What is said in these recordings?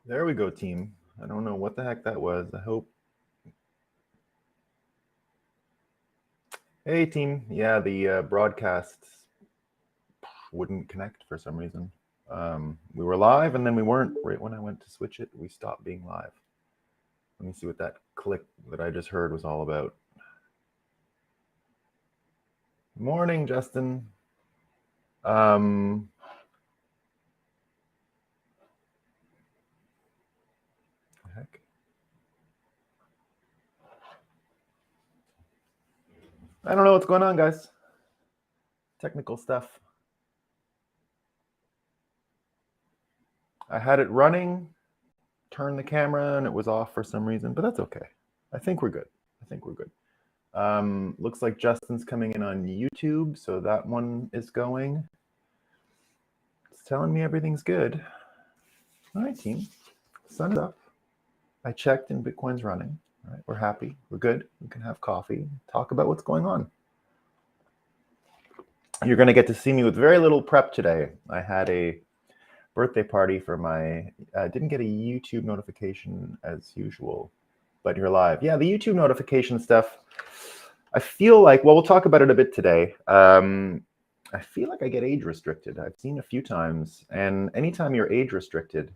There we go, team. I don't know what the heck that was. I hope. Hey, team. Yeah, the broadcast wouldn't connect for some reason. We were live and then we weren't. Right when I went to switch it, we stopped being live. Let me see what that click that I just heard was all about. Morning, Justin. Um, heck. I don't know what's going on, guys. Technical stuff. I had it running, turned the camera, and it was off for some reason, but that's okay. I think we're good. Looks like Justin's coming in on YouTube, so that one is going. It's telling me everything's good. All right, team. Sun is up. I checked and Bitcoin's running. All right, we're happy. We're good. We can have coffee, talk about what's going on. You're going to get to see me with very little prep today. I had a birthday party for my, didn't get a YouTube notification as usual, but you're live. Yeah, the YouTube notification stuff, I feel like, well, we'll talk about it a bit today. I feel like I get age restricted. I've seen a few times, and anytime you're age restricted,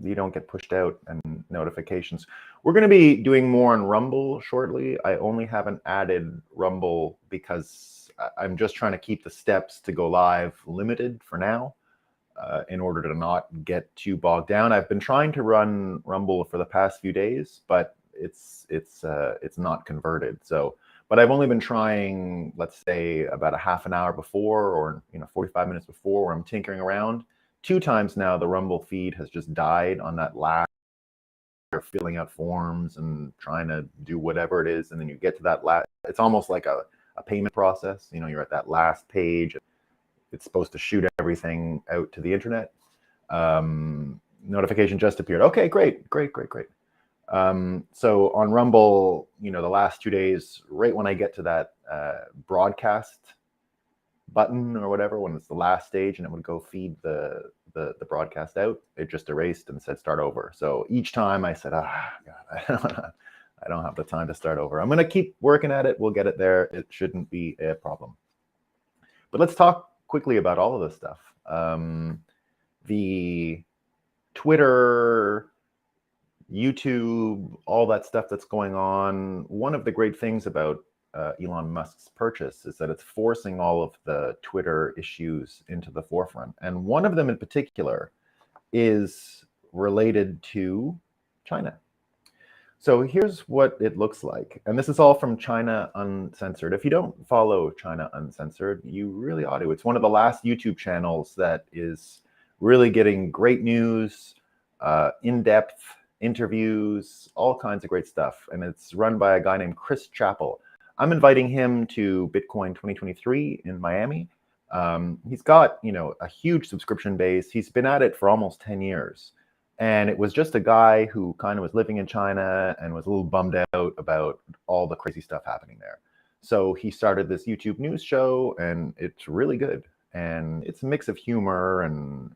you don't get pushed out and notifications. We're going to be doing more on Rumble shortly. I only haven't added Rumble because I'm just trying to keep the steps to go live limited for now, in order to not get too bogged down. I've been trying to run Rumble for the past few days, but it's not converted. So, but I've only been trying, let's say, about a half an hour before, or 45 minutes before, where I'm tinkering around. 2 times now, the Rumble feed has just died on that last. You're filling out forms and trying to do whatever it is, and then you get to that last. It's almost like a payment process. You're at that last page. It's supposed to shoot everything out to the internet. Notification just appeared. Okay, great. So on Rumble, the last 2 days, right when I get to that broadcast button or whatever, when it's the last stage and it would go feed the broadcast out, it just erased and said start over. So each time I said, God, I don't have the time to start over. I'm going to keep working at it. We'll get it there. It shouldn't be a problem. But let's talk quickly about all of this stuff. The Twitter, YouTube, all that stuff that's going on. One of the great things about Elon Musk's purchase is that it's forcing all of the Twitter issues into the forefront. And one of them in particular is related to China. So here's what it looks like. And this is all from China Uncensored. If you don't follow China Uncensored, you really ought to. It's one of the last YouTube channels that is really getting great news, in-depth interviews, all kinds of great stuff. And it's run by a guy named Chris Chappell. I'm inviting him to Bitcoin 2023 in Miami. He's got, a huge subscription base. He's been at it for almost 10 years. And it was just a guy who kind of was living in China and was a little bummed out about all the crazy stuff happening there. So he started this YouTube news show, and it's really good. And it's a mix of humor, and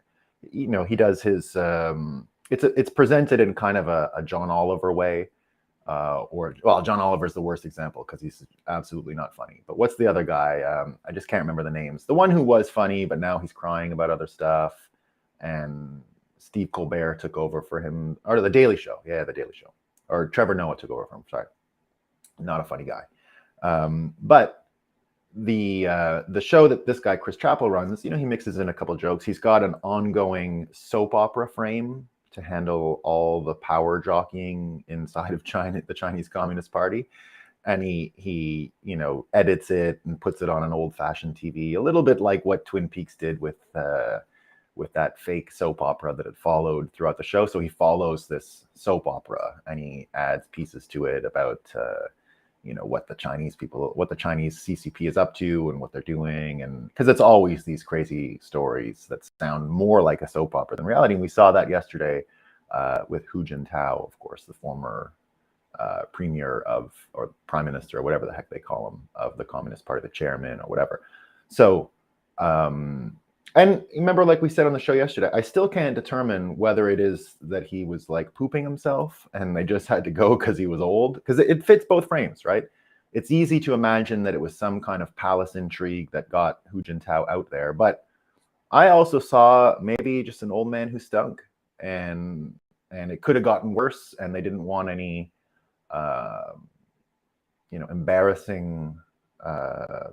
he does his. It's presented in kind of a John Oliver way. John Oliver's the worst example because he's absolutely not funny. But what's the other guy? I just can't remember the names. The one who was funny, but now he's crying about other stuff. And Steve Colbert took over for him, or The Daily Show. Yeah, The Daily Show. Or Trevor Noah took over for him. Sorry, not a funny guy. But the show that this guy Chris Chappell runs, he mixes in a couple jokes. He's got an ongoing soap opera frame to handle all the power jockeying inside of China, the Chinese Communist Party. And he edits it and puts it on an old-fashioned TV, a little bit like what Twin Peaks did with that fake soap opera that had followed throughout the show. So he follows this soap opera and he adds pieces to it about what the Chinese CCP is up to and what they're doing, and because it's always these crazy stories that sound more like a soap opera than reality. And we saw that yesterday with Hu Jintao, of course, the former premier or prime minister, or whatever the heck they call him, of the Communist Party, the chairman or whatever. So And remember, like we said on the show yesterday, I still can't determine whether it is that he was like pooping himself and they just had to go because he was old, because it fits both frames, right? It's easy to imagine that it was some kind of palace intrigue that got Hu Jintao out there. But I also saw maybe just an old man who stunk, and it could have gotten worse, and they didn't want any, embarrassing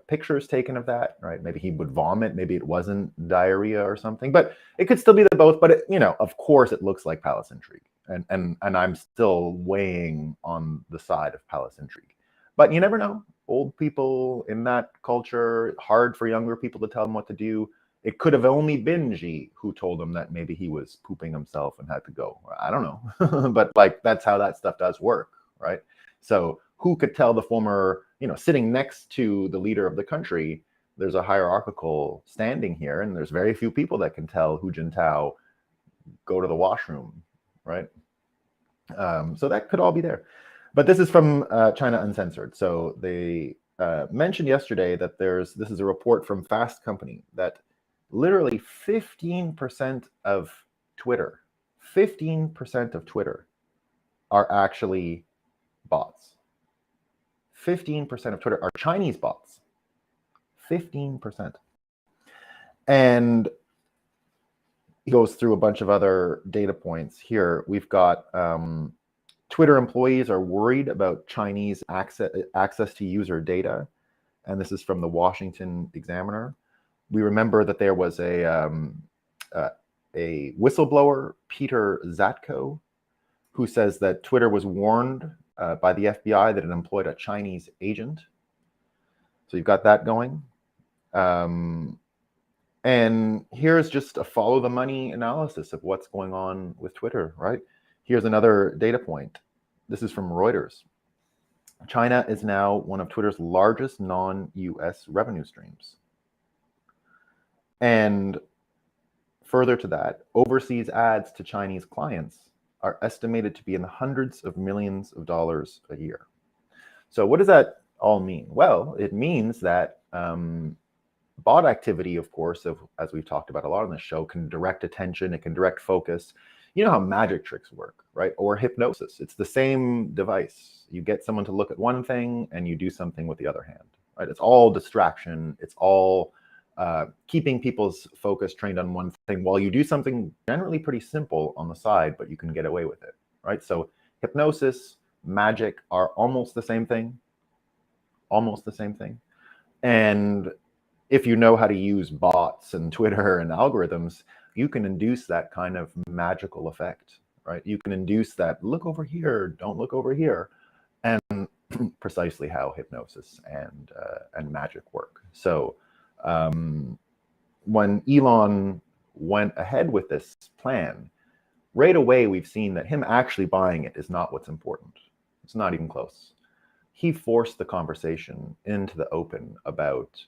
pictures taken of that, right? Maybe he would vomit, maybe it wasn't diarrhea or something, but it could still be the both. But of course, it looks like palace intrigue, and I'm still weighing on the side of palace intrigue. But you never know. Old people in that culture, hard for younger people to tell them what to do. It could have only been Xi who told him that maybe he was pooping himself and had to go. I don't know, but like that's how that stuff does work, right? So who could tell the former, sitting next to the leader of the country, there's a hierarchical standing here, and there's very few people that can tell Hu Jintao, go to the washroom, right? So that could all be there. But this is from China Uncensored. So they mentioned yesterday that this is a report from Fast Company that literally 15% of Twitter, 15% of Twitter are actually bots. 15% of Twitter are Chinese bots. 15%. And he goes through a bunch of other data points here. We've got Twitter employees are worried about Chinese access to user data. And this is from the Washington Examiner. We remember that there was a whistleblower, Peter Zatko, who says that Twitter was warned by the FBI that it employed a Chinese agent. So you've got that going. And here's just a follow the money analysis of what's going on with Twitter, right? Here's another data point. This is from Reuters. China is now one of Twitter's largest non-US revenue streams. And further to that, overseas ads to Chinese clients are estimated to be in the hundreds of millions of dollars a year. So what does that all mean? Well, it means that bot activity, of course, as we've talked about a lot on this show, can direct attention, it can direct focus. You know how magic tricks work, right? Or hypnosis. It's the same device. You get someone to look at one thing and you do something with the other hand, right? It's all distraction. It's all keeping people's focus trained on one thing while you do something generally pretty simple on the side, but you can get away with it, right? So hypnosis, magic are almost the same thing. Almost the same thing. And if you know how to use bots and Twitter and algorithms, you can induce that kind of magical effect, right? You can induce that, look over here, don't look over here, and precisely how hypnosis and magic work. So when Elon went ahead with this plan, right away we've seen that him actually buying it is not what's important. It's not even close. He forced the conversation into the open about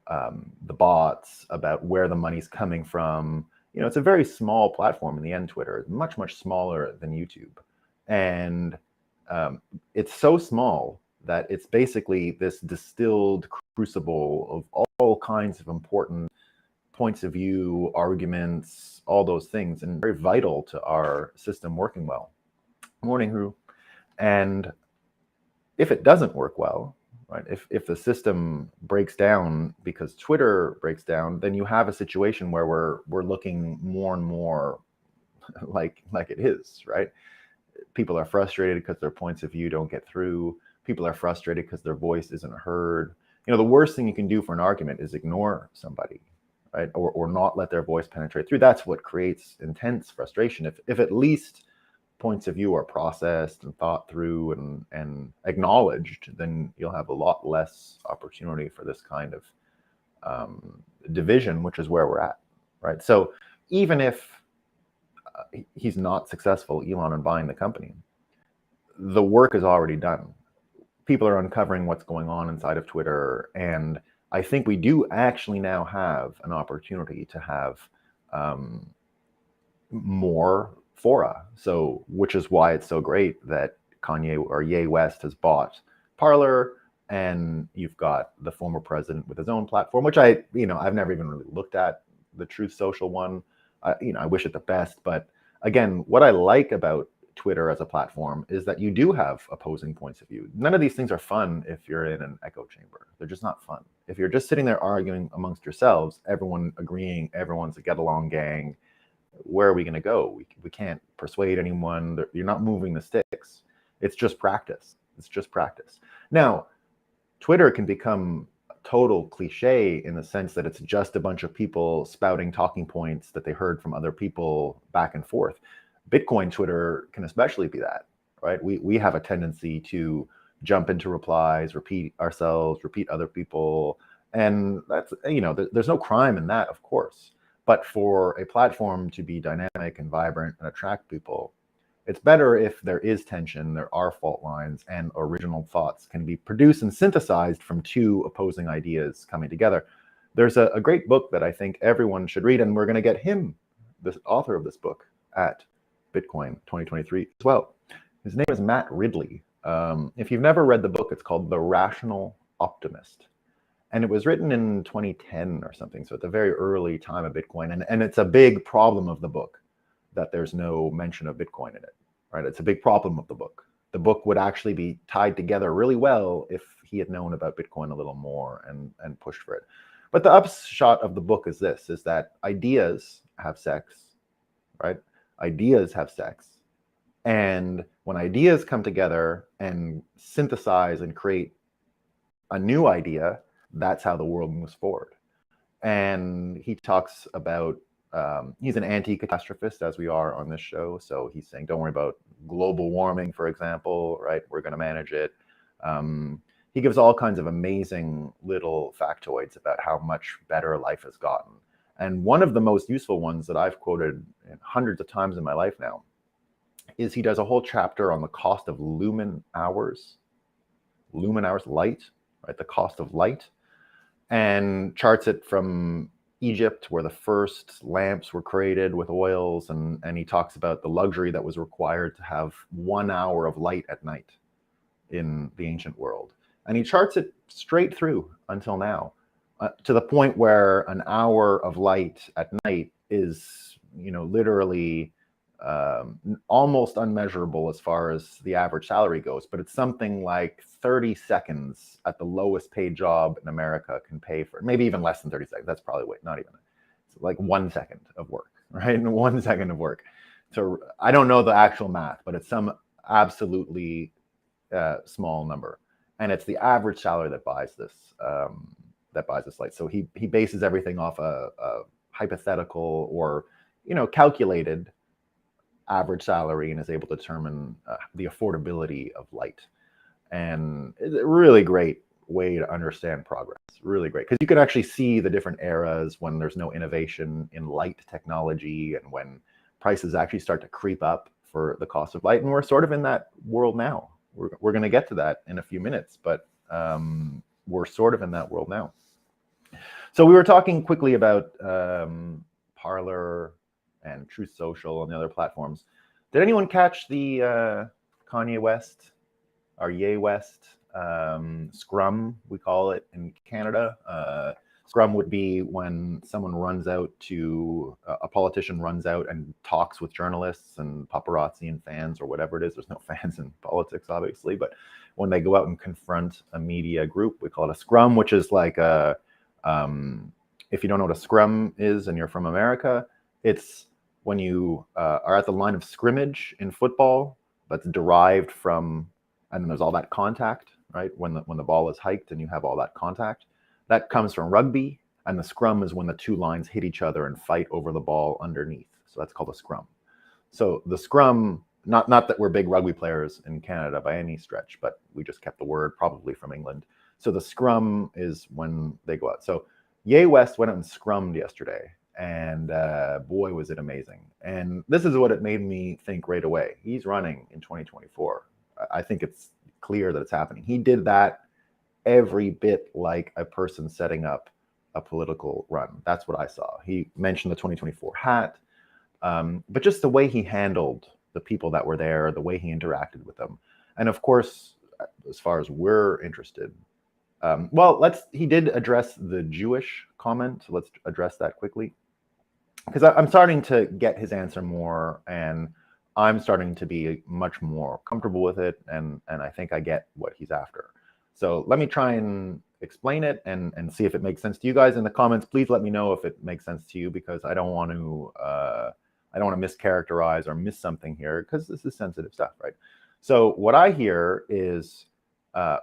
the bots, about where the money's coming from. It's a very small platform in the end. Twitter is much, much smaller than YouTube. And it's so small that it's basically this distilled crucible of all kinds of important points of view, arguments, all those things, and very vital to our system working well. Morning, Ru. And if it doesn't work well, right, if the system breaks down because Twitter breaks down, then you have a situation where we're looking more and more like it is, right? People are frustrated because their points of view don't get through. People are frustrated because their voice isn't heard. The worst thing you can do for an argument is ignore somebody, right? Or not let their voice penetrate through. That's what creates intense frustration. If at least points of view are processed and thought through and acknowledged, then you'll have a lot less opportunity for this kind of division, which is where we're at, right? So even if he's not successful, Elon, in buying the company, the work is already done. People are uncovering what's going on inside of Twitter, and I think we do actually now have an opportunity to have more fora. So, which is why it's so great that Kanye or Ye West has bought Parler, and you've got the former president with his own platform, which I've never even really looked at. the Truth Social one. I wish it the best, but again, what I like about Twitter as a platform is that you do have opposing points of view. None of these things are fun if you're in an echo chamber. They're just not fun. If you're just sitting there arguing amongst yourselves, everyone agreeing, everyone's a get-along gang, where are we going to go? We can't persuade anyone. You're not moving the sticks. It's just practice. It's just practice. Now, Twitter can become total cliche in the sense that it's just a bunch of people spouting talking points that they heard from other people back and forth. Bitcoin Twitter can especially be that, right? We have a tendency to jump into replies, repeat ourselves, repeat other people. And that's, there's no crime in that, of course. But for a platform to be dynamic and vibrant and attract people, it's better if there is tension, there are fault lines, and original thoughts can be produced and synthesized from two opposing ideas coming together. There's a great book that I think everyone should read, and we're going to get him, the author of this book, at Bitcoin 2023 as well. His name is Matt Ridley. If you've never read the book, it's called The Rational Optimist. And it was written in 2010 or something, so at the very early time of Bitcoin. And it's a big problem of the book that there's no mention of Bitcoin in it, right? It's a big problem of the book. The book would actually be tied together really well if he had known about Bitcoin a little more and pushed for it. But the upshot of the book is this, is that ideas have sex, right? Ideas have sex. And when ideas come together and synthesize and create a new idea, that's how the world moves forward. And he talks about, he's an anti-catastrophist, as we are on this show. So he's saying, don't worry about global warming, for example, right? We're going to manage it. He gives all kinds of amazing little factoids about how much better life has gotten. And one of the most useful ones that I've quoted hundreds of times in my life now is he does a whole chapter on the cost of lumen hours light, right? The cost of light, and charts it from Egypt, where the first lamps were created with oils. And he talks about the luxury that was required to have 1 hour of light at night in the ancient world. And he charts it straight through until now, to the point where an hour of light at night is, literally almost unmeasurable as far as the average salary goes, but it's something like 30 seconds at the lowest paid job in America can pay for, maybe even less than 30 seconds. That's probably not even, it's like 1 second of work, right? 1 second of work. So I don't know the actual math, but it's some absolutely small number. And it's the average salary that buys this light. So he bases everything off a hypothetical or, calculated average salary and is able to determine the affordability of light. And it's a really great way to understand progress. Really great, because you can actually see the different eras when there's no innovation in light technology and when prices actually start to creep up for the cost of light. And we're sort of in that world now. We're going to get to that in a few minutes, but we're sort of in that world now. So we were talking quickly about Parler and Truth Social and the other platforms. Did anyone catch the Kanye West, or Ye West, scrum, we call it in Canada? Scrum would be when someone runs out to, a politician runs out and talks with journalists and paparazzi and fans or whatever it is. There's no fans in politics, obviously, but when they go out and confront a media group, we call it a scrum, which is like a, if you don't know what a scrum is and you're from America, it's when you are at the line of scrimmage in football, that's derived from, and then there's all that contact, right? When the ball is hiked and you have all that contact, that comes from rugby. And the scrum is when the two lines hit each other and fight over the ball underneath. So that's called a scrum. So the scrum, not that we're big rugby players in Canada by any stretch, but we just kept the word probably from England. So the scrum is when they go out. So Ye West went out and scrummed yesterday. And boy, was it amazing. And this is what it made me think right away. He's running in 2024. I think it's clear that it's happening. He did that every bit like a person setting up a political run. That's what I saw. He mentioned the 2024 hat, but just the way he handled the people that were there, the way he interacted with them. And of course, as far as we're interested, he did address the Jewish comment. So let's address that quickly. because I'm starting to get his answer more, and I'm starting to be much more comfortable with it, and I think I get what he's after. So let me try and explain it and see if it makes sense to you guys in the comments. Please let me know if it makes sense to you, because I don't want to mischaracterize or miss something here, because this is sensitive stuff, right? So what I hear is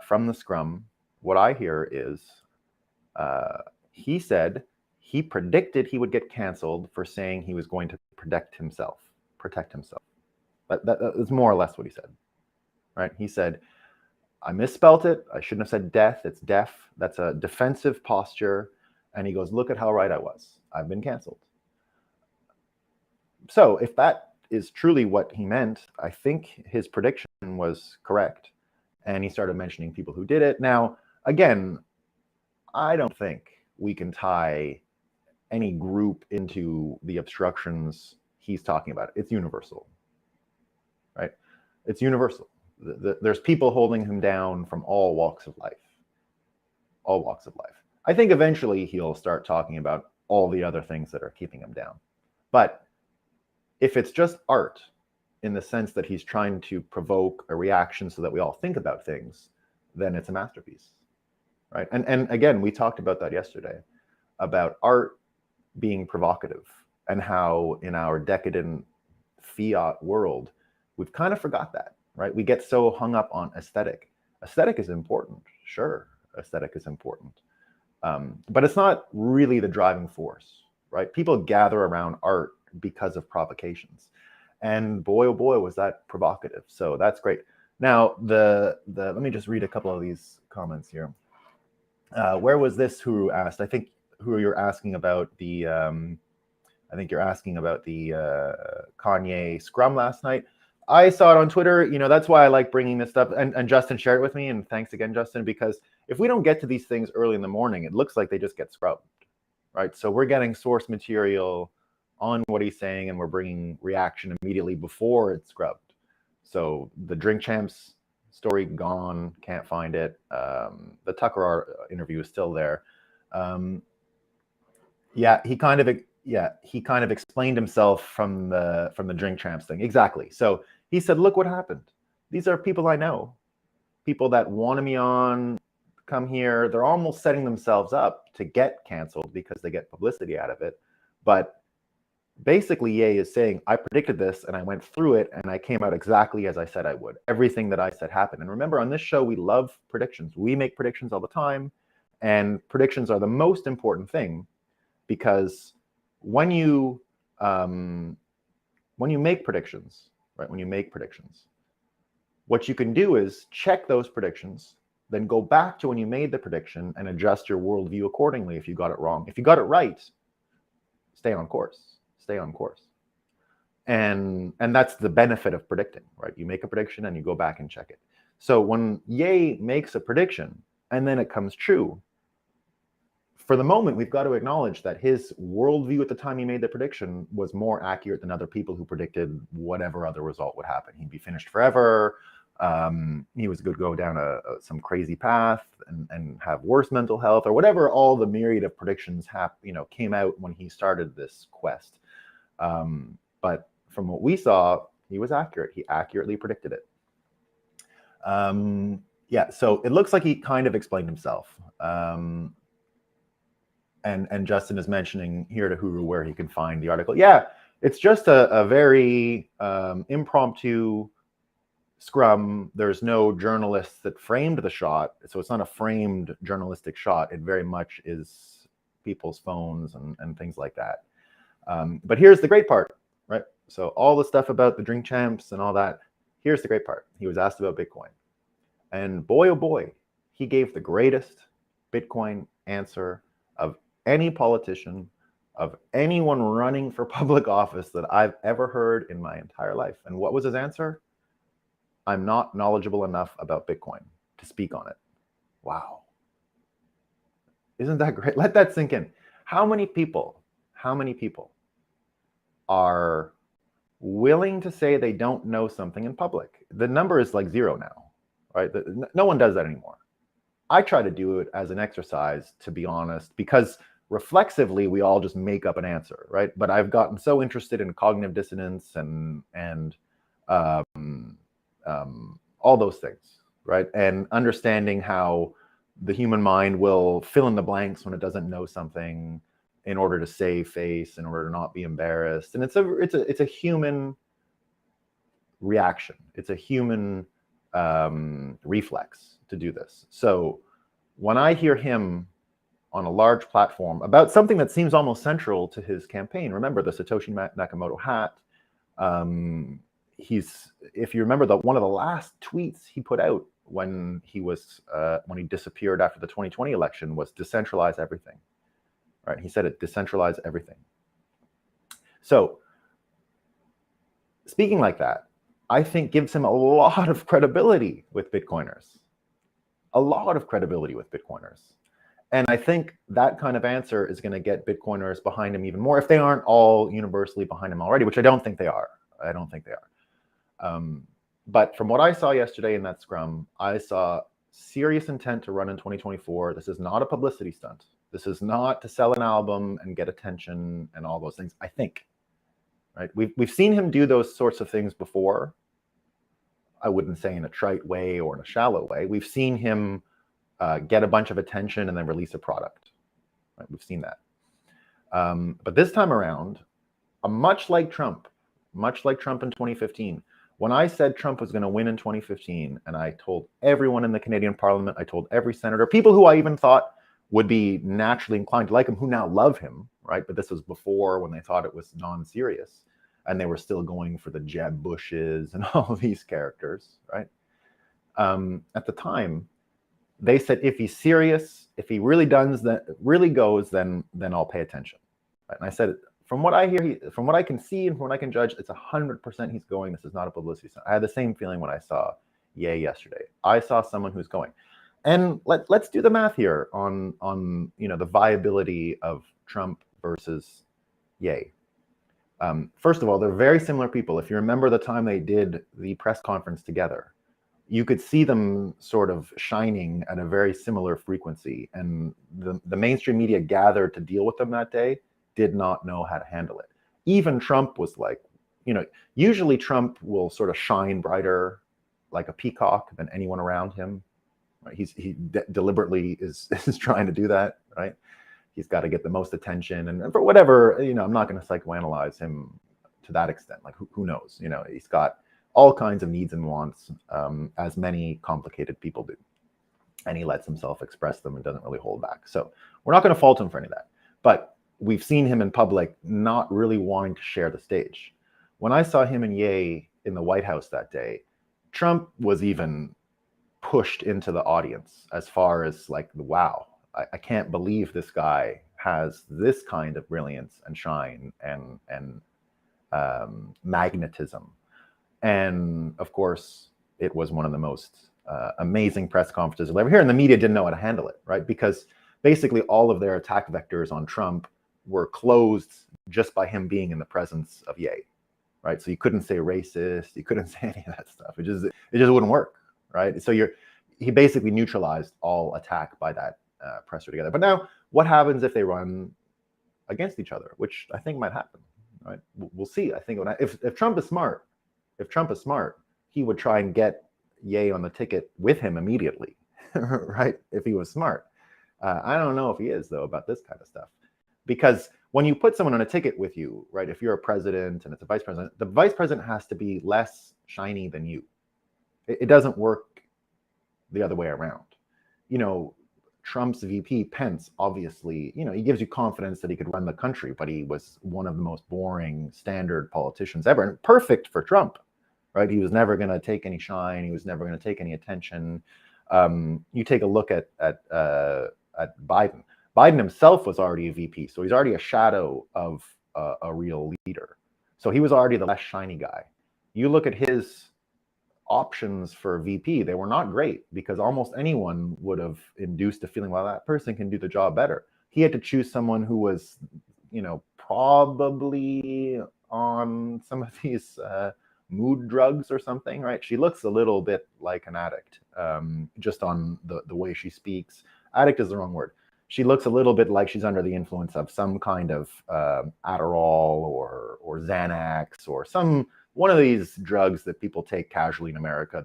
from the scrum. What I hear is he said he predicted he would get canceled for saying he was going to protect himself. That is more or less what he said, right? He said, I misspelt it. I shouldn't have said death. It's deaf. That's a defensive posture. And he goes, look at how right I was. I've been canceled. So if that is truly what he meant, I think his prediction was correct. And he started mentioning people who did it. Now, again, I don't think we can tie any group into the obstructions he's talking about. It's universal, right? It's universal. There's people holding him down from all walks of life. All walks of life. I think eventually he'll start talking about all the other things that are keeping him down. But if it's just art, in the sense that he's trying to provoke a reaction so that we all think about things, then it's a masterpiece, right? And again, we talked about that yesterday, about art being provocative, and how in our decadent fiat world, we've kind of forgot that, right? We get so hung up on aesthetic. Aesthetic is important, sure, aesthetic is important. But it's not really the driving force, right? People gather around art because of provocations. And boy, oh boy, was that provocative. So that's great. Now, let me just read a couple of these comments here. Where was this? Huru asked. I think Huru, you're asking about the. I think you're asking about the Kanye scrum last night. I saw it on Twitter. You know, that's why I like bringing this stuff. And Justin shared it with me. And thanks again, Justin, because if we don't get to these things early in the morning, it looks like they just get scrubbed, right? So we're getting source material on what he's saying, and we're bringing reaction immediately before it's scrubbed. So the Drink Champs story gone, can't find it. The Tucker interview is still there. He kind of explained himself from the Drink Champs thing. Exactly. So he said, look what happened. These are people I know, people that wanted me on, come here. They're almost setting themselves up to get canceled because they get publicity out of it. But basically, Ye is saying, I predicted this and I went through it and I came out exactly as I said I would. Everything that I said happened. And remember, on this show, we love predictions. We make predictions all the time. And predictions are the most important thing, because when you make predictions, right? When you make predictions, what you can do is check those predictions, then go back to when you made the prediction and adjust your worldview accordingly if you got it wrong. If you got it right, stay on course. Stay on course. And that's the benefit of predicting, right? You make a prediction and you go back and check it. So when Ye makes a prediction and then it comes true, for the moment, we've got to acknowledge that his worldview at the time he made the prediction was more accurate than other people who predicted whatever other result would happen. He'd be finished forever. He was going to go down some crazy path and have worse mental health, or whatever all the myriad of predictions came out when he started this quest. But from what we saw, he was accurate. He accurately predicted it. So it looks like he kind of explained himself. And Justin is mentioning here to Huru where he can find the article. Yeah, it's just a very impromptu scrum. There's no journalists that framed the shot. So it's not a framed journalistic shot. It very much is people's phones and things like that. But here's the great part, right? So all the stuff about the Drink Champs and all that, here's the great part. He was asked about Bitcoin. And boy, oh boy, he gave the greatest Bitcoin answer of any politician, of anyone running for public office that I've ever heard in my entire life. And what was his answer? I'm not knowledgeable enough about Bitcoin to speak on it. Wow. Isn't that great? Let that sink in. How many people are willing to say they don't know something in public? The number is like 0 now, right? No one does that anymore. I try to do it as an exercise, to be honest, because reflexively, we all just make up an answer, right? But I've gotten so interested in cognitive dissonance and all those things, right? And understanding how the human mind will fill in the blanks when it doesn't know something in order to save face, in order to not be embarrassed. And it's a human reaction. It's a human reflex to do this. So when I hear him on a large platform about something that seems almost central to his campaign, remember the Satoshi Nakamoto hat. If you remember, one of the last tweets he put out when he disappeared after the 2020 election was decentralize everything, right? He said it, decentralize everything. So speaking like that, I think gives him a lot of credibility with Bitcoiners, a lot of credibility with Bitcoiners. And I think that kind of answer is going to get Bitcoiners behind him even more if they aren't all universally behind him already, which I don't think they are. I don't think they are. But from what I saw yesterday in that scrum, I saw serious intent to run in 2024. This is not a publicity stunt. This is not to sell an album and get attention and all those things, I think. Right? We've seen him do those sorts of things before. I wouldn't say in a trite way or in a shallow way. We've seen him get a bunch of attention and then release a product. Right? We've seen that. But this time around, much like Trump in 2015, when I said Trump was going to win in 2015, and I told everyone in the Canadian Parliament, I told every senator, people who I even thought would be naturally inclined to like him, who now love him, right? But this was before, when they thought it was non-serious, and they were still going for the Jeb Bushes and all of these characters, right? At the time, they said, if he's serious, if he really does that, really goes, then I'll pay attention. Right? And I said, from what I hear, from what I can see and from what I can judge, it's 100% he's going. This is not a publicity stunt. I had the same feeling when I saw Ye yesterday. I saw someone who's going. And let's do the math here on the viability of Trump versus Ye. First of all, they're very similar people. If you remember the time they did the press conference together, you could see them sort of shining at a very similar frequency. And the mainstream media gathered to deal with them that day did not know how to handle it. Even Trump was like, usually Trump will sort of shine brighter like a peacock than anyone around him. Right? He deliberately is trying to do that, right? He's got to get the most attention, and for whatever, I'm not going to psychoanalyze him to that extent. Like who knows? He's got all kinds of needs and wants, as many complicated people do. And he lets himself express them and doesn't really hold back. So we're not going to fault him for any of that. But we've seen him in public not really wanting to share the stage. When I saw him and Ye in the White House that day, Trump was even pushed into the audience as far as like, wow, I can't believe this guy has this kind of brilliance and shine and magnetism. And of course, it was one of the most amazing press conferences you'll ever hear. And the media didn't know how to handle it, right? Because basically all of their attack vectors on Trump were closed just by him being in the presence of Ye, right? So you couldn't say racist, you couldn't say any of that stuff. It just wouldn't work, right? So he basically neutralized all attack by that presser together. But now, what happens if they run against each other, which I think might happen, right? We'll see. I think if Trump is smart, he would try and get Ye on the ticket with him immediately, right? If he was smart. I don't know if he is, though, about this kind of stuff. Because when you put someone on a ticket with you, right, if you're a president and it's a vice president, the vice president has to be less shiny than you. It doesn't work the other way around. Trump's VP, Pence, obviously, he gives you confidence that he could run the country, but he was one of the most boring standard politicians ever, and perfect for Trump, right? He was never going to take any shine. He was never going to take any attention. You take a look at Biden. Biden himself was already a VP, so he's already a shadow of a real leader. So he was already the less shiny guy. You look at his options for VP, they were not great because almost anyone would have induced a feeling, well, that person can do the job better. He had to choose someone who was, probably on some of these mood drugs or something, right? She looks a little bit like an addict, just on the way she speaks. Addict is the wrong word. she looks a little bit like she's under the influence of some kind of Adderall or Xanax or one of these drugs that people take casually in America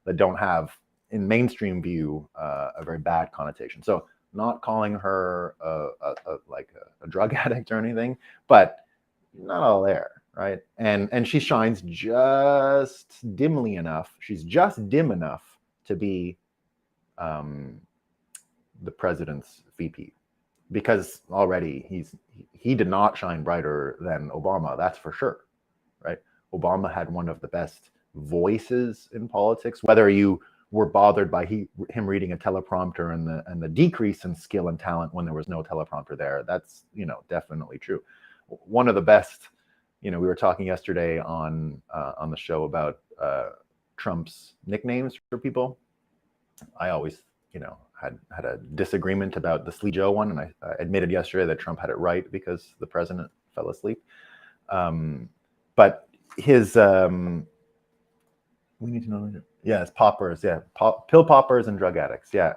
that don't have, in mainstream view, a very bad connotation. So not calling her a drug addict or anything, but not all there, right? And she shines just dimly enough. She's just dim enough to be the president's VP, because already he did not shine brighter than Obama, that's for sure, right? Obama had one of the best voices in politics, whether you were bothered by him reading a teleprompter and the decrease in skill and talent when there was no teleprompter there. That's, definitely true. One of the best, we were talking yesterday on the show about Trump's nicknames for people. I always, had a disagreement about the Sleepy Joe one, and I admitted yesterday that Trump had it right because the president fell asleep. But his, we need to know. Yes, poppers. Yeah, pill poppers and drug addicts. Yeah.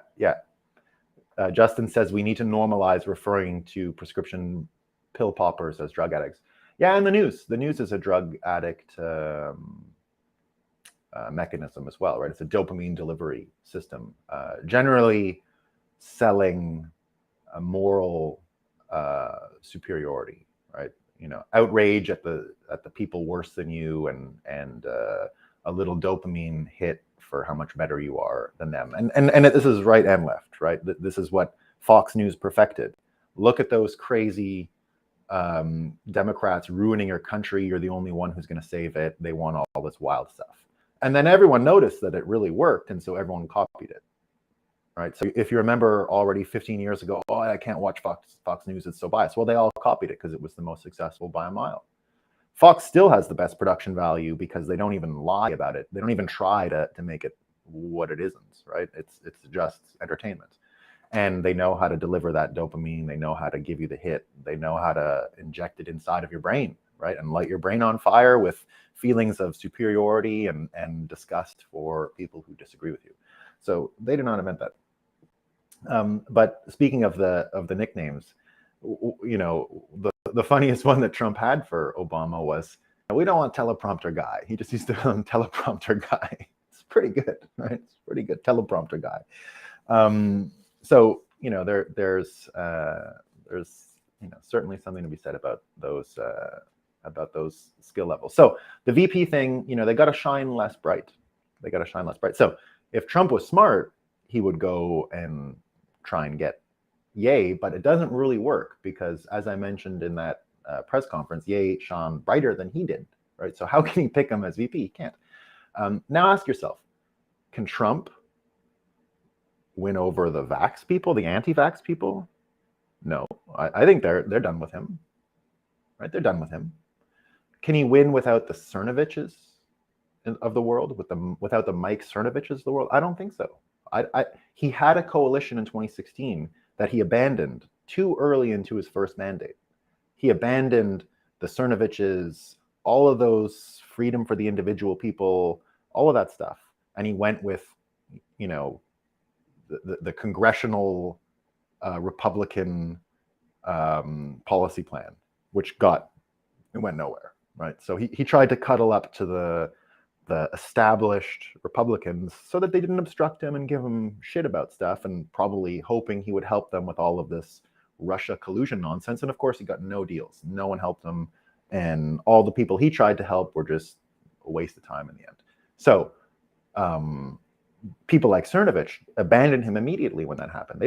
Justin says we need to normalize referring to prescription pill poppers as drug addicts. Yeah, and the news is a drug addict mechanism as well, right? It's a dopamine delivery system, generally selling a moral superiority, right? Outrage at the people worse than you, and a little dopamine hit for how much better you are than them. And this is right and left, right? This is what Fox News perfected. Look at those crazy Democrats ruining your country. You're the only one who's going to save it. They want all this wild stuff. And then everyone noticed that it really worked, and so everyone copied it, right? So if you remember already 15 years ago, I can't watch Fox News, it's so biased. Well, they all copied it because it was the most successful by a mile. Fox still has the best production value because they don't even lie about it. They don't even try to make it what it isn't, right? It's just entertainment. And they know how to deliver that dopamine. They know how to give you the hit. They know how to inject it inside of your brain, right? And light your brain on fire with feelings of superiority and disgust for people who disagree with you. So they did not invent that. But speaking of the nicknames, the funniest one that Trump had for Obama was, we don't want teleprompter guy. He just used to call him teleprompter guy. It's pretty good, right? It's pretty good, teleprompter guy. So there's certainly something to be said about those skill levels. So the VP thing, they got to shine less bright. So if Trump was smart, he would go and try and get Ye, but it doesn't really work because, as I mentioned in that press conference, Ye shone brighter than he did, right? So how can he pick him as VP? He can't. Now ask yourself, can Trump win over the vax people, the anti-vax people? No, I think they're done with him, right? They're done with him. Can he win without the Cernoviches of the world, without the Mike Cernoviches of the world? I don't think so. He had a coalition in 2016 that he abandoned too early into his first mandate. He abandoned the Cernoviches, all of those freedom for the individual people, all of that stuff. And he went with, the congressional Republican policy plan, which went nowhere, right? So he tried to cuddle up to the established Republicans so that they didn't obstruct him and give him shit about stuff, and probably hoping he would help them with all of this Russia collusion nonsense. And of course, he got no deals. No one helped him. And all the people he tried to help were just a waste of time in the end. So people like Cernovich abandoned him immediately when that happened.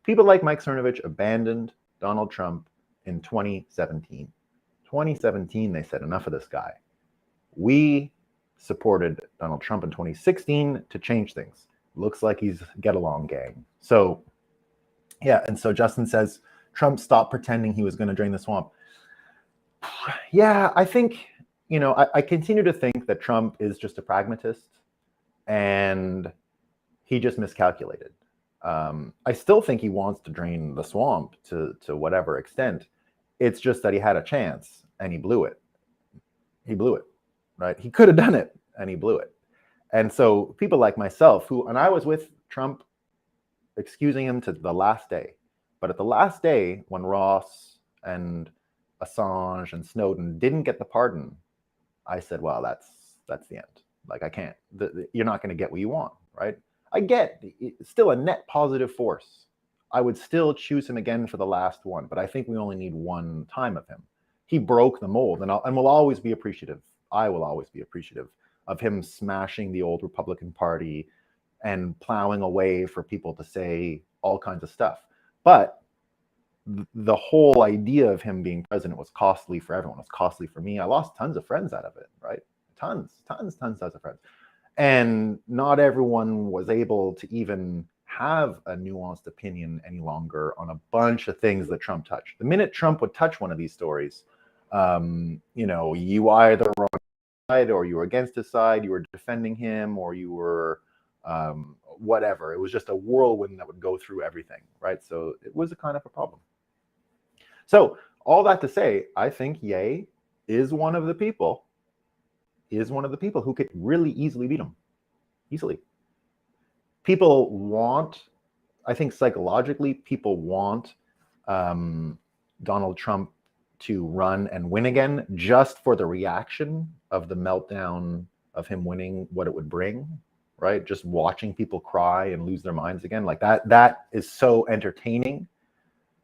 People like Mike Cernovich abandoned Donald Trump in 2017. 2017, they said, enough of this guy. We supported Donald Trump in 2016 to change things. Looks like he's get along gang. So, yeah, and so Justin says, Trump stopped pretending he was going to drain the swamp. Yeah, I think, I continue to think that Trump is just a pragmatist and he just miscalculated. I still think he wants to drain the swamp to whatever extent. It's just that he had a chance and he blew it. Right? He could have done it and he blew it. And so people like myself and I was with Trump excusing him to the last day. But at the last day, when Ross and Assange and Snowden didn't get the pardon, I said, well, that's the end. Like, I can't, you're not going to get what you want, right? I get it's still a net positive force. I would still choose him again for the last one, but I think we only need one time of him. He broke the mold, and we'll always be appreciative. I will always be appreciative of him smashing the old Republican Party and plowing a way for people to say all kinds of stuff. But the whole idea of him being president was costly for everyone. It was costly for me. I lost tons of friends out of it, right? Tons of friends. And not everyone was able to even have a nuanced opinion any longer on a bunch of things that Trump touched. The minute Trump would touch one of these stories, you either were on his side or you were against his side, you were defending him, or you were whatever. It was just a whirlwind that would go through everything, right? So it was a kind of a problem. So all that to say, I think Ye is one of the people who could really easily beat him. Easily. People want, I think psychologically, people want Donald Trump to run and win again, just for the reaction of the meltdown of him winning, what it would bring, right? Just watching people cry and lose their minds again, like that is so entertaining.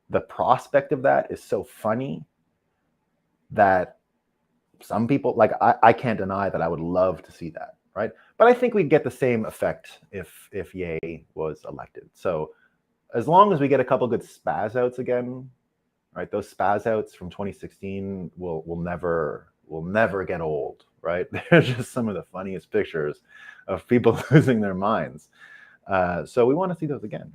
The prospect of that is so funny that some people, like, I can't deny that I would love to see that, right? But I think we'd get the same effect if Ye was elected. So as long as we get a couple good spaz outs again, right? Those spaz outs from 2016 will never get old, right? They're just some of the funniest pictures of people losing their minds. So we want to see those again.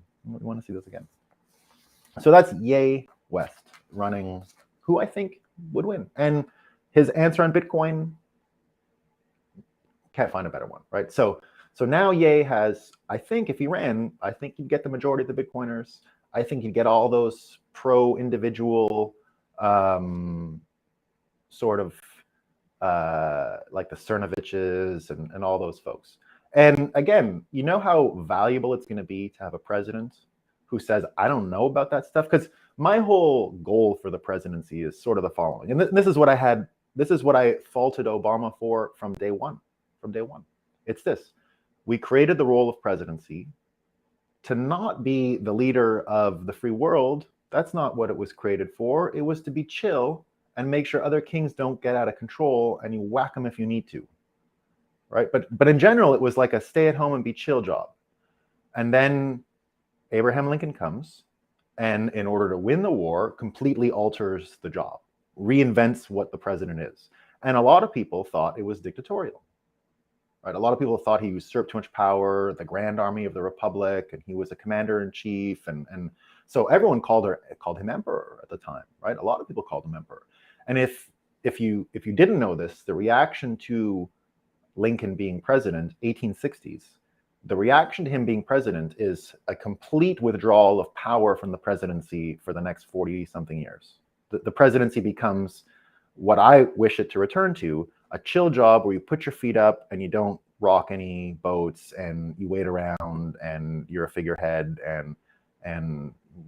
So that's Ye West running, who I think would win. And his answer on Bitcoin, can't find a better one, right? So now Ye has, I think if he ran, I think he'd get the majority of the Bitcoiners. I think he'd get all those pro-individual sort of like the Cernoviches and all those folks. And again, you know how valuable it's going to be to have a president who says, I don't know about that stuff? Because my whole goal for the presidency is sort of the following. And this is what I faulted Obama for from day one. It's this: we created the role of presidency to not be the leader of the free world. That's not what it was created for. It was to be chill and make sure other kings don't get out of control, and you whack them if you need to, right? But in general, it was like a stay at home and be chill job. And then Abraham Lincoln comes, and in order to win the war, completely alters the job, reinvents what the president is. And a lot of people thought it was dictatorial, right? A lot of people thought he usurped too much power, the Grand Army of the Republic, and he was a commander-in-chief. And so everyone called him emperor at the time, right? A lot of people called him emperor. And if you didn't know this, the reaction to Lincoln being president, 1860s, the reaction to him being president is a complete withdrawal of power from the presidency for the next 40-something years. The presidency becomes what I wish it to return to, a chill job where you put your feet up and you don't rock any boats and you wait around and you're a figurehead and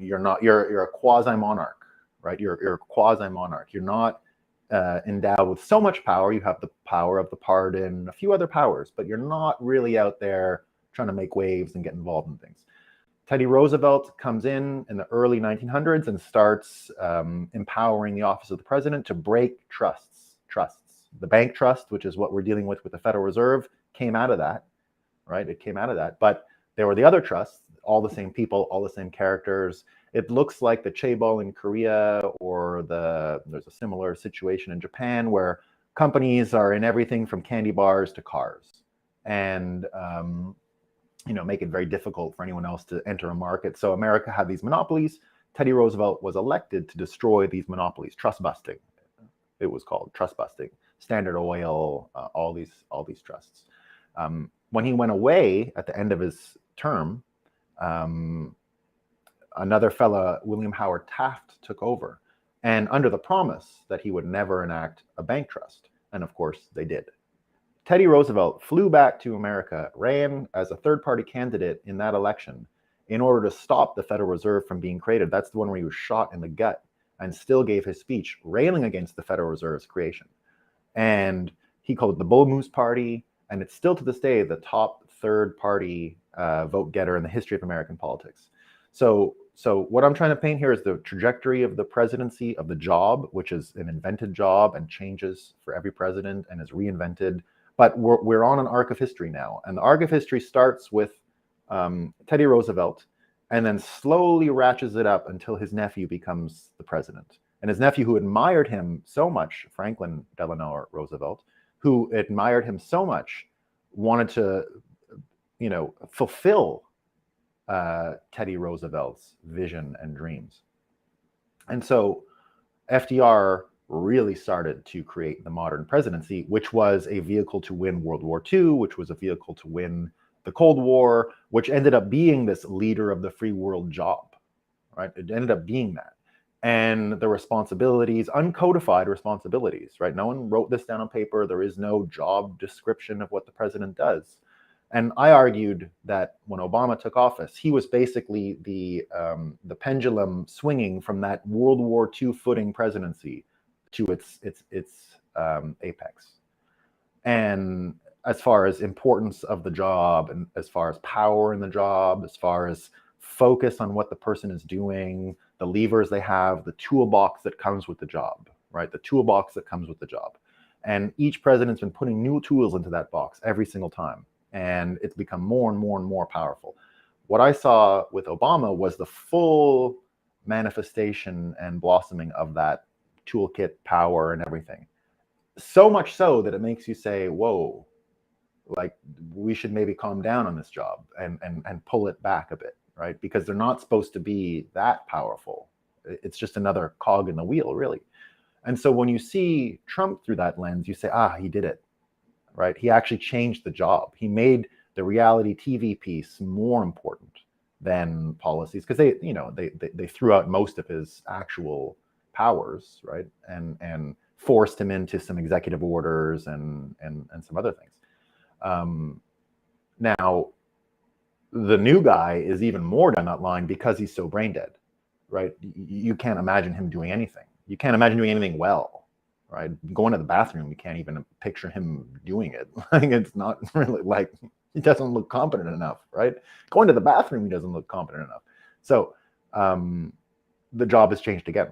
you're a quasi-monarch, right? You're a quasi-monarch. You're not endowed with so much power. You have the power of the pardon, a few other powers, but you're not really out there trying to make waves and get involved in things. Teddy Roosevelt comes in the early 1900s and starts empowering the office of the president to break trusts. The bank trust, which is what we're dealing with the Federal Reserve, came out of that, right? It came out of that. But there were the other trusts, all the same people, all the same characters. It looks like the chaebol in Korea, or there's a similar situation in Japan where companies are in everything from candy bars to cars, and make it very difficult for anyone else to enter a market. So America had these monopolies. Teddy Roosevelt was elected to destroy these monopolies, trust busting. It was called trust busting. Standard Oil, all these trusts. When he went away at the end of his term, another fella, William Howard Taft, took over, and under the promise that he would never enact a bank trust. And of course, they did. Teddy Roosevelt flew back to America, ran as a third-party candidate in that election, in order to stop the Federal Reserve from being created. That's the one where he was shot in the gut and still gave his speech railing against the Federal Reserve's creation. And he called it the Bull Moose Party, and it's still to this day the top third party vote getter in the history of American politics. So what I'm trying to paint here is the trajectory of the presidency of the job, which is an invented job and changes for every president and is reinvented. But we're on an arc of history now, and the arc of history starts with Teddy Roosevelt, and then slowly ratchets it up until his nephew becomes the president. And his nephew, who admired him so much, Franklin Delano Roosevelt, who admired him so much, wanted to, fulfill Teddy Roosevelt's vision and dreams. And so FDR really started to create the modern presidency, which was a vehicle to win World War II, which was a vehicle to win the Cold War, which ended up being this leader of the free world job, right? It ended up being that. And the responsibilities, uncodified responsibilities, right? No one wrote this down on paper. There is no job description of what the president does. And I argued that when Obama took office, he was basically the pendulum swinging from that World War II footing presidency to its apex. And as far as importance of the job, and as far as power in the job, as far as focus on what the person is doing, the levers they have, the toolbox that comes with the job, right? The toolbox that comes with the job. And each president's been putting new tools into that box every single time. And it's become more and more and more powerful. What I saw with Obama was the full manifestation and blossoming of that toolkit power and everything. So much so that it makes you say, whoa, like we should maybe calm down on this job and pull it back a bit, right? Because they're not supposed to be that powerful. It's just another cog in the wheel, really. And so when you see Trump through that lens, you say, he did it, right? He actually changed the job. He made the reality TV piece more important than policies, because they threw out most of his actual powers, right? And forced him into some executive orders and some other things. Now, the new guy is even more down that line because he's so brain dead, right? You can't imagine him doing anything. You can't imagine doing anything well, right? Going to the bathroom, you can't even picture him doing it. Like, it's not really, like, he doesn't look competent enough, right? Going to the bathroom, he doesn't look competent enough. So the job has changed again.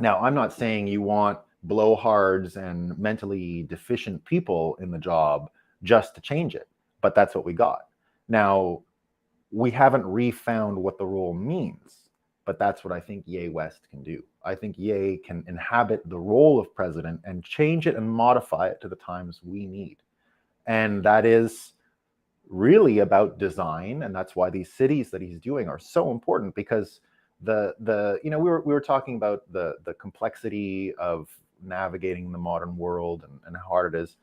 Now, I'm not saying you want blowhards and mentally deficient people in the job just to change it, but that's what we got. Now, we haven't refound what the role means, but that's what I think Ye West can do. I think Ye can inhabit the role of president and change it and modify it to the times we need. And that is really about design, and that's why these cities that he's doing are so important, because we were talking about the complexity of navigating the modern world and how hard it is.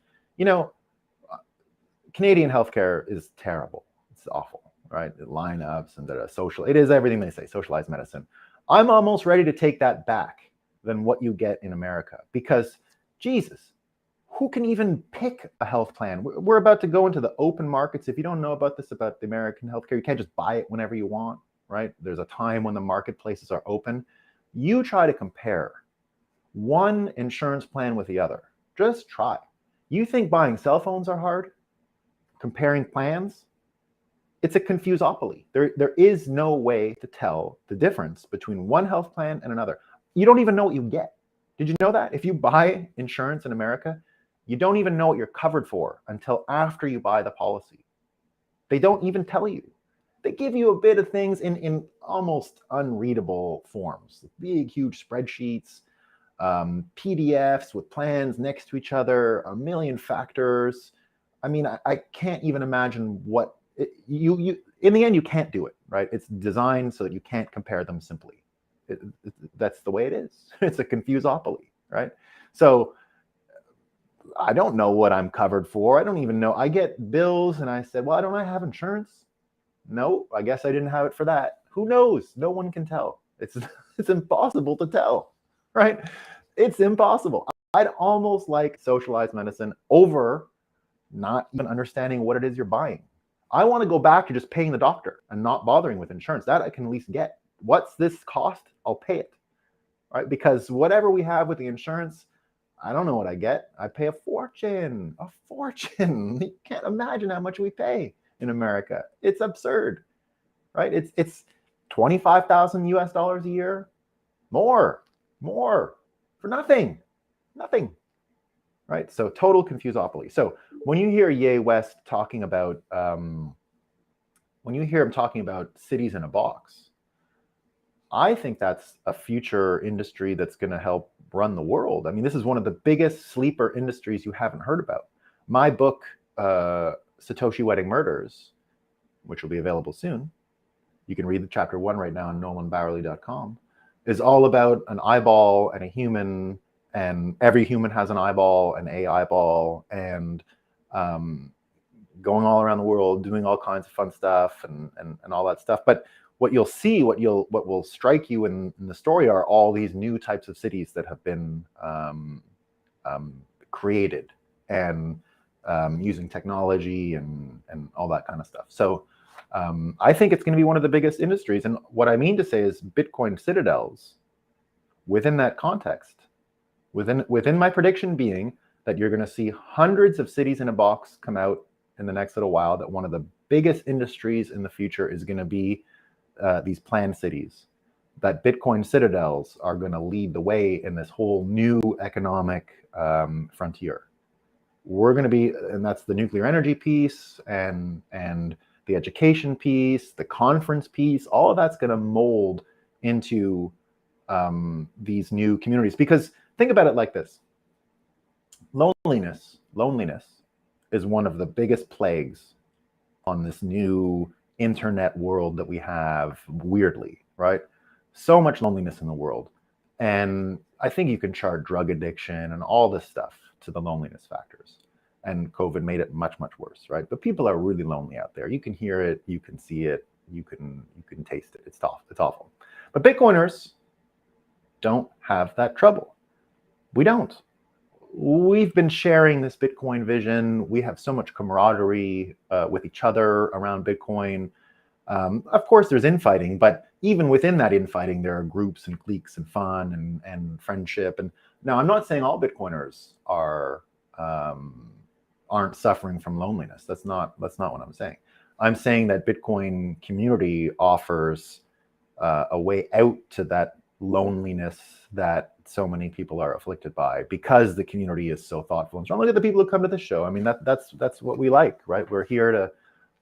Canadian healthcare is terrible. It's awful, right? Lineups and it is everything they say, socialized medicine. I'm almost ready to take that back than what you get in America, because Jesus, who can even pick a health plan? We're about to go into the open markets. If you don't know about this, about the American healthcare, you can't just buy it whenever you want, right? There's a time when the marketplaces are open. You try to compare one insurance plan with the other. Just try. You think buying cell phones are hard? Comparing plans? It's a confusopoly. There is no way to tell the difference between one health plan and another. You don't even know what you get. Did you know that? If you buy insurance in America, you don't even know what you're covered for until after you buy the policy. They don't even tell you. They give you a bit of things in almost unreadable forms. Big, huge spreadsheets, PDFs with plans next to each other, a million factors. I mean, I can't even imagine what you in the end, you can't do it, right? It's designed so that you can't compare them simply. That's the way it is. It's a confusopoly, right? So I don't know what I'm covered for. I don't even know. I get bills and I said, well, don't I have insurance? No, I guess I didn't have it for that. Who knows? No one can tell. It's impossible to tell, right? It's impossible. I'd almost like socialized medicine over not even understanding what it is you're buying. I want to go back to just paying the doctor and not bothering with insurance. That I can at least get. What's this cost? I'll pay it, right? Because whatever we have with the insurance, I don't know what I get. I pay a fortune, a fortune. You can't imagine how much we pay in America. It's absurd, right? It's 25,000 US dollars a year, more for nothing, right? So total confusopoly. So when you hear Ye West talking about, when you hear him talking about cities in a box, I think that's a future industry that's going to help run the world. I mean, this is one of the biggest sleeper industries you haven't heard about. My book, Satoshi Wedding Murders, which will be available soon, you can read the chapter 1 right now on nolanbowerly.com, is all about an eyeball and a human, and every human has an eyeball and a eyeball, and going all around the world, doing all kinds of fun stuff and all that stuff. But what you'll see, what will strike you in the story are all these new types of cities that have been created, and using technology and all that kind of stuff. So I think it's going to be one of the biggest industries. And what I mean to say is Bitcoin citadels within that context, within my prediction being that you're going to see hundreds of cities in a box come out in the next little while, that one of the biggest industries in the future is going to be these planned cities, that Bitcoin citadels are going to lead the way in this whole new economic frontier. We're going to be, and that's the nuclear energy piece and the education piece, the conference piece, all of that's going to mold into these new communities. Because think about it like this. Loneliness is one of the biggest plagues on this new internet world that we have, weirdly, right? So much loneliness in the world. And I think you can chart drug addiction and all this stuff to the loneliness factors. And COVID made it much, much worse, right? But people are really lonely out there. You can hear it, you can see it, you can taste it. It's tough, it's awful. But Bitcoiners don't have that trouble. We don't. We've been sharing this Bitcoin vision. We have so much camaraderie with each other around Bitcoin. Of course, there's infighting, but even within that infighting, there are groups and cliques and fun and friendship. And now, I'm not saying all Bitcoiners aren't suffering from loneliness. That's not what I'm saying. I'm saying that Bitcoin community offers a way out to that loneliness that so many people are afflicted by, because the community is so thoughtful and strong. Look at the people who come to the show. I mean, that's what we like, right? We're here to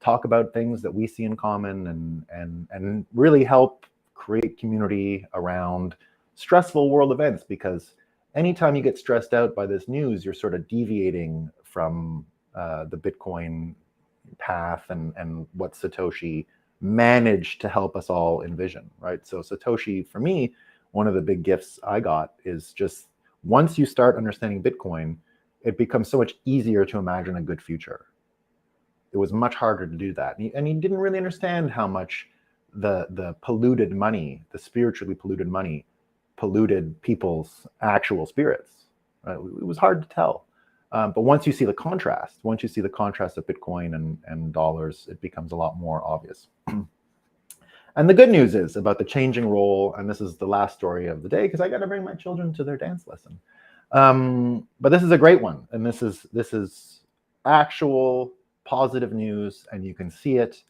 talk about things that we see in common and really help create community around stressful world events. Because anytime you get stressed out by this news, you're sort of deviating from the Bitcoin path and what Satoshi managed to help us all envision, right? So Satoshi, for me, one of the big gifts I got is just, once you start understanding Bitcoin, it becomes so much easier to imagine a good future. It was much harder to do that. And he didn't really understand how much the polluted money, the spiritually polluted money, polluted people's actual spirits. Right? It was hard to tell. But once you see the contrast, of Bitcoin and dollars, it becomes a lot more obvious. And the good news is about the changing role, and this is the last story of the day because I got to bring my children to their dance lesson. But this is a great one, and this is actual positive news, and you can see it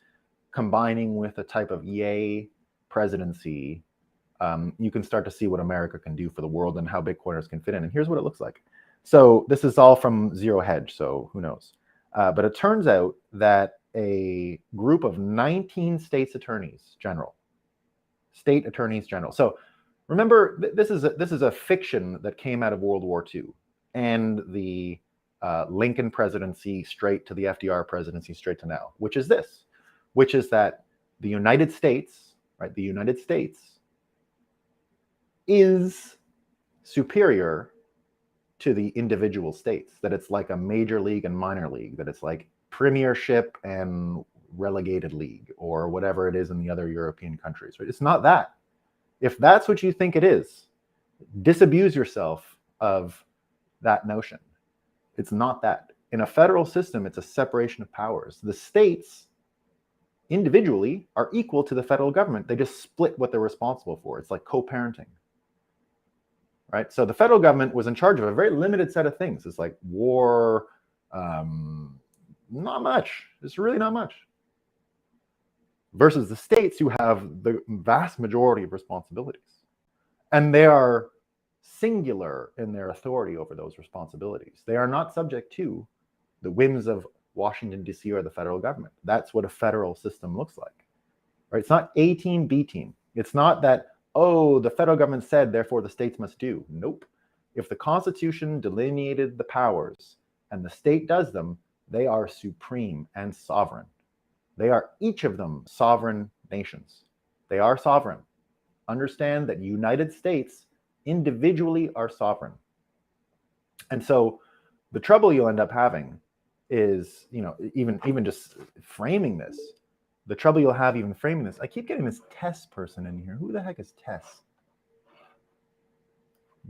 combining with a type of Ye presidency. You can start to see what America can do for the world and how Bitcoiners can fit in. And here's what it looks like. So this is all from Zero Hedge, so who knows? But it turns out that a group of 19 state attorneys general. So remember, this is a fiction that came out of World War II and the Lincoln presidency straight to the FDR presidency straight to now, which is that the United States, right? The United States is superior to the individual states, that it's like a major league and minor league, that it's like premiership and relegated league or whatever it is in the other European countries, right? It's not that. If that's what you think it is, disabuse yourself of that notion. It's not that. In a federal system, it's a separation of powers. The states individually are equal to the federal government. They just split what they're responsible for. It's like co-parenting, right? So the federal government was in charge of a very limited set of things. It's like war, not much. It's really not much. Versus the states, who have the vast majority of responsibilities. And they are singular in their authority over those responsibilities. They are not subject to the whims of Washington, D.C. or the federal government. That's what a federal system looks like, right? It's not A team, B team. It's not that, oh, the federal government said, therefore the states must do. Nope. If the Constitution delineated the powers and the state does them, they are supreme and sovereign. They are each of them sovereign nations. They are sovereign. Understand that United States individually are sovereign. And so the trouble you'll end up having is, even just framing this, the trouble you'll have even framing this, I keep getting this Tess person in here. Who the heck is Tess?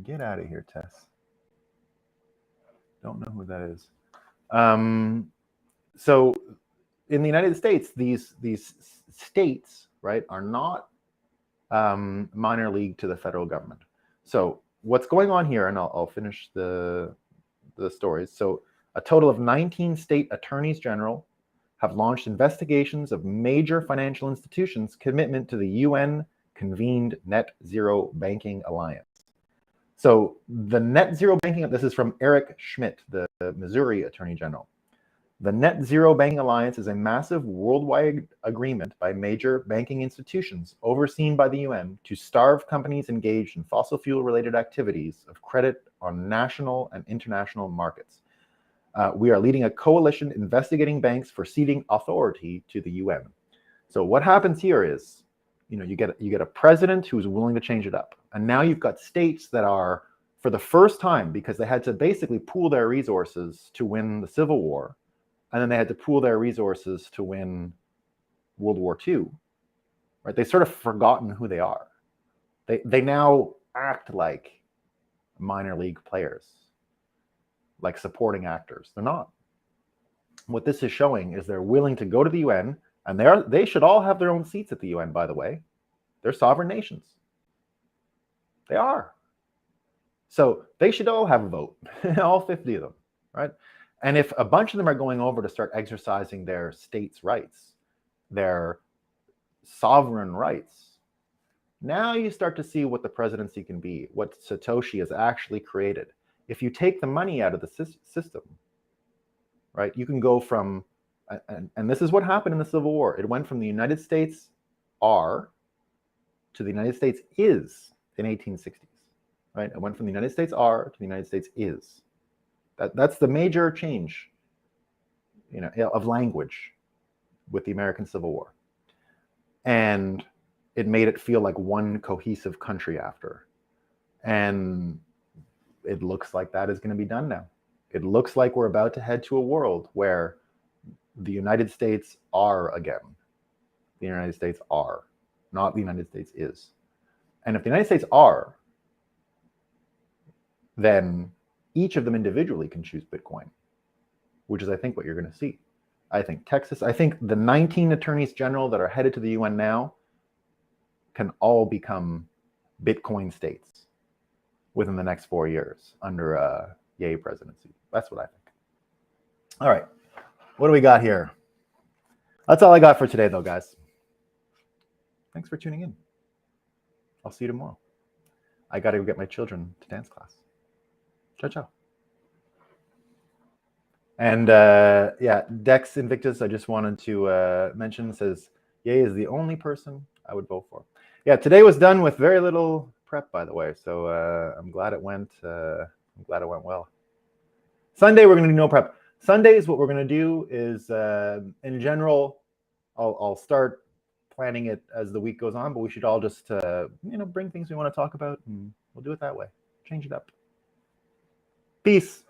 Get out of here, Tess. Don't know who that is. So in the United States, these states, right, are not minor league to the federal government. So what's going on here, and I'll finish the stories. So a total of 19 state attorneys general have launched investigations of major financial institutions' commitment to the UN convened Net Zero Banking Alliance. So the Net Zero Banking, this is from Eric Schmidt, the Missouri Attorney General. The Net Zero Banking Alliance is a massive worldwide agreement by major banking institutions overseen by the UN to starve companies engaged in fossil fuel-related activities of credit on national and international markets. We are leading a coalition investigating banks for ceding authority to the UN. So what happens here is, you get a president who's willing to change it up, and now you've got states that are, for the first time, because they had to basically pool their resources to win the Civil War, and then they had to pool their resources to win World War II, right? They've sort of forgotten who they are. They now act like minor league players, like supporting actors. They're not. What this is showing is they're willing to go to the UN, and they should all have their own seats at the UN, by the way. They're sovereign nations. They are. So they should all have a vote, all 50 of them, right? And if a bunch of them are going over to start exercising their states' rights, their sovereign rights, now you start to see what the presidency can be, what Satoshi has actually created. If you take the money out of the system, right, you can go from, and this is what happened in the Civil War. It went from the United States are to the United States is in 1860s, right? It went from the United States are to the United States is. That's the major change, of language with the American Civil War. And it made it feel like one cohesive country after. And it looks like that is going to be done now. It looks like we're about to head to a world where the United States are again. The United States are, not the United States is. And if the United States are, then each of them individually can choose Bitcoin, which is, I think, what you're going to see. I think the 19 attorneys general that are headed to the UN now can all become Bitcoin states within the next 4 years under a Ye presidency. That's what I think. All right. What do we got here? That's all I got for today, though, guys. Thanks for tuning in. I'll see you tomorrow. I got to go get my children to dance class. Ciao, ciao. And Dex Invictus, I just wanted to mention, says, Ye is the only person I would vote for. Yeah, today was done with very little prep, by the way. So I'm glad it went well. Sunday, we're going to do no prep. Sundays, what we're going to do is, in general, I'll start planning it as the week goes on, but we should all just, bring things we want to talk about, and we'll do it that way. Change it up. Peace.